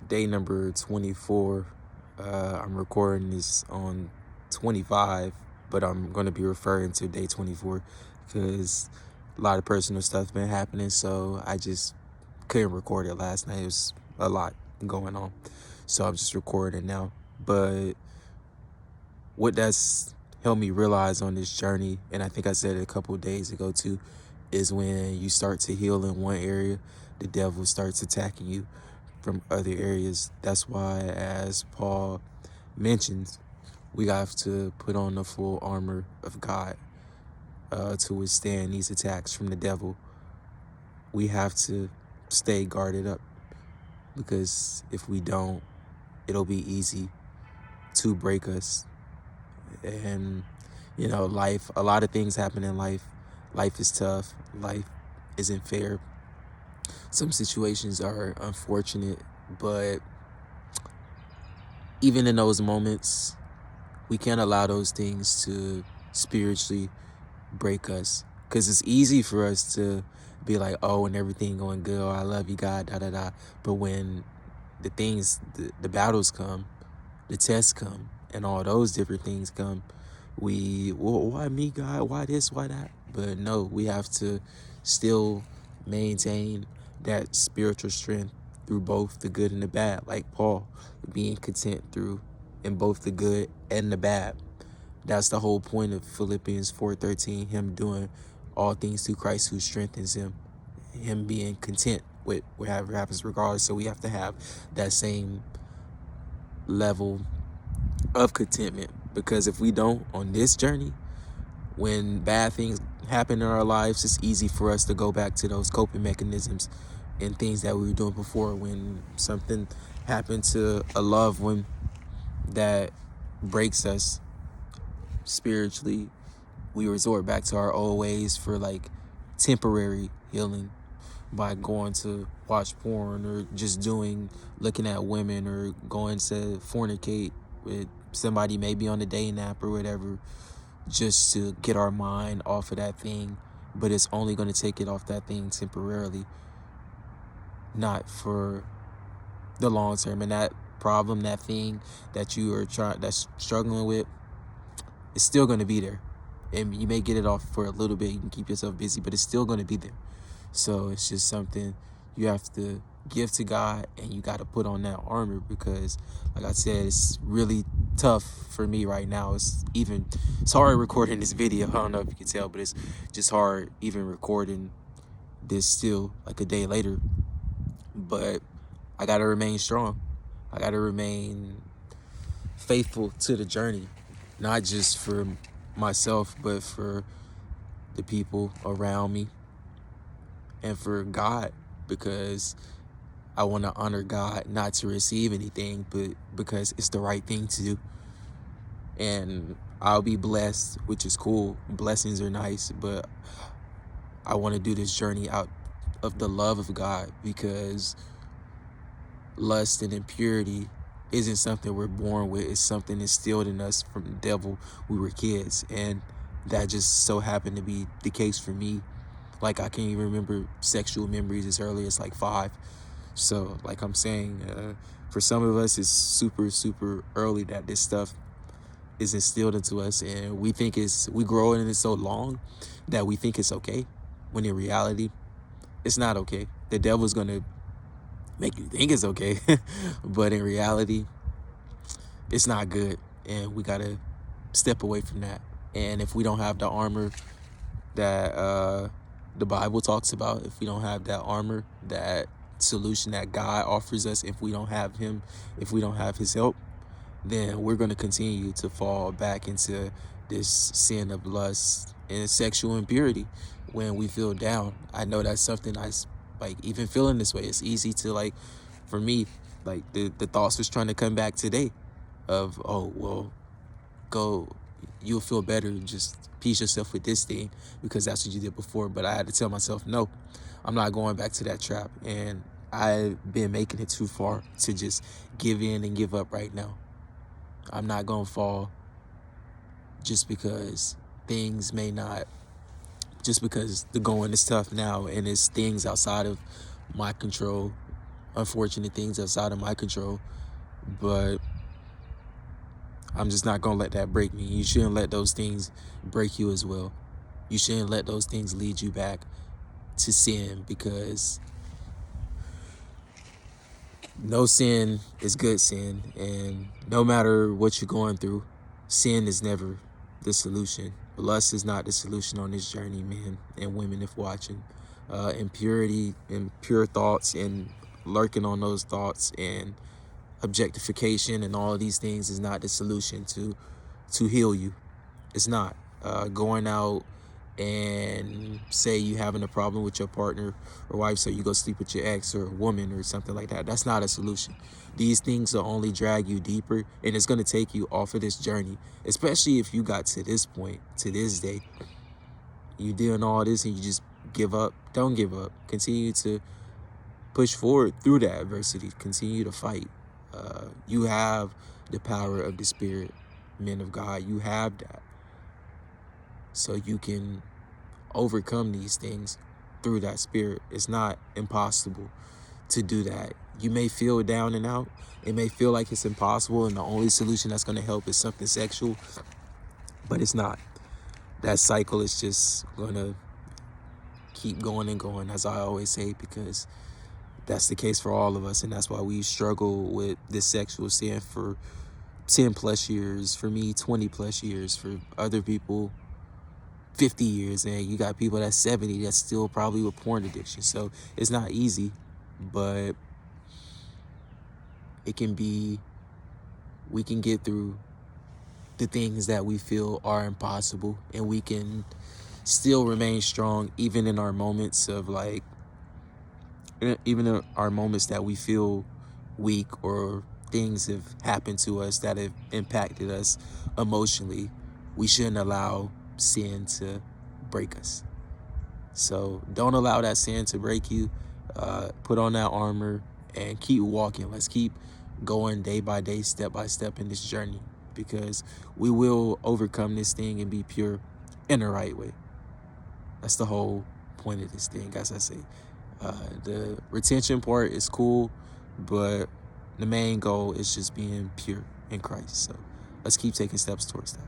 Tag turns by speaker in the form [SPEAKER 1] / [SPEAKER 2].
[SPEAKER 1] day number 24. I'm recording this on 25, but I'm going to be referring to day 24 because a lot of personal stuff been happening, so I just couldn't record it last night. It was a lot going on, so I'm just recording now. But what that's helped me realize on this journey, and I think I said it a couple of days ago too, is when you start to heal in one area, the devil starts attacking you from other areas. That's why, as Paul mentions, we have to put on the full armor of God to withstand these attacks from the devil. We have to stay guarded up, because if we don't, it'll be easy to break us. And life, a lot of things happen in life. Life is tough. Life isn't fair. Some situations are unfortunate, but even in those moments, we can't allow those things to spiritually break us, because it's easy for us to be like, oh, and everything going good, oh, I love you, God, da da da. But when the battles come, the tests come, and all those different things come, well, why me, God? Why this? Why that? But no, we have to still maintain that spiritual strength through both the good and the bad, like Paul, being content through in both the good and the bad. That's the whole point of Philippians 4:13, him doing all things through Christ who strengthens him being content with whatever happens regardless. So we have to have that same level of contentment, because if we don't on this journey, when bad things happen in our lives, it's easy for us to go back to those coping mechanisms and things that we were doing before. When something happened to a loved one that breaks us spiritually, we resort back to our old ways for like temporary healing, by going to watch porn, or just looking at women, or going to fornicate with somebody maybe on the dating app or whatever, just to get our mind off of that thing. But it's only going to take it off that thing temporarily, not for the long term. And that problem, that thing that you are that's struggling with, is still going to be there. And you may get it off for a little bit, you can keep yourself busy, but it's still going to be there. So it's just something you have to give to God, and you got to put on that armor, because like I said, it's really tough for me right now. It's hard recording this video. I don't know if you can tell, but it's just hard even recording this still like a day later. But I got to remain strong. I got to remain faithful to the journey, not just for myself, but for the people around me and for God, because I want to honor God, not to receive anything, but because it's the right thing to do. And I'll be blessed, which is cool. Blessings are nice, but I want to do this journey out of the love of God, because lust and impurity isn't something we're born with. It's something instilled in us from the devil. We were kids, and that just so happened to be the case for me. Like, I can't even remember sexual memories as early as like 5. So like I'm saying, for some of us, it's super, super early that this stuff is instilled into us, and we grow in it so long that we think it's okay, when in reality, it's not okay. The devil's going to make you think it's okay, but in reality, it's not good, and we got to step away from that. And if we don't have the armor that the Bible talks about, if we don't have that armor, that solution that God offers us, if we don't have him, if we don't have his help, then we're going to continue to fall back into this sin of lust and sexual impurity when we feel down. I know that's something like, even feeling this way, it's easy to, like, for me, like the thoughts was trying to come back today of, oh, well, you'll feel better, just peace yourself with this thing, because that's what you did before. But I had to tell myself, no, I'm not going back to that trap. And I've been making it too far to just give in and give up right now. I'm not going to fall just because just because the going is tough now, and it's things outside of my control, unfortunate things outside of my control, but I'm just not gonna let that break me. You shouldn't let those things break you as well. You shouldn't let those things lead you back to sin, because no sin is good sin, and no matter what you're going through, sin is never the solution. Lust is not the solution on this journey, men and women, if watching. Impurity and pure thoughts and lurking on those thoughts and objectification and all of these things is not the solution to heal you. It's not. Going out and say you having a problem with your partner or wife, so you go sleep with your ex or a woman or something like that. That's not a solution. These things will only drag you deeper, and it's going to take you off of this journey, especially if you got to this point, to this day. You doing all this and you just give up. Don't give up. Continue to push forward through that adversity. Continue to fight. You have the power of the Spirit, men of God. You have that. So you can overcome these things through that Spirit. It's not impossible to do that. You may feel down and out. It may feel like it's impossible and the only solution that's going to help is something sexual, but it's not. That cycle is just going to keep going and going, as I always say, because that's the case for all of us, and that's why we struggle with this sexual sin for 10 plus years, for me 20 plus years, for other people 50 years, and you got people that's 70 that's still probably with porn addiction. So it's not easy, but it can be, we can get through the things that we feel are impossible, and we can still remain strong even in our moments of like, even in our moments that we feel weak or things have happened to us that have impacted us emotionally. We shouldn't allow sin to break us. So don't allow that sin to break you. Put on that armor and keep walking. Let's keep going day by day, step by step in this journey, because we will overcome this thing and be pure in the right way. That's the whole point of this thing, as I say. The retention part is cool, but the main goal is just being pure in Christ. So let's keep taking steps towards that.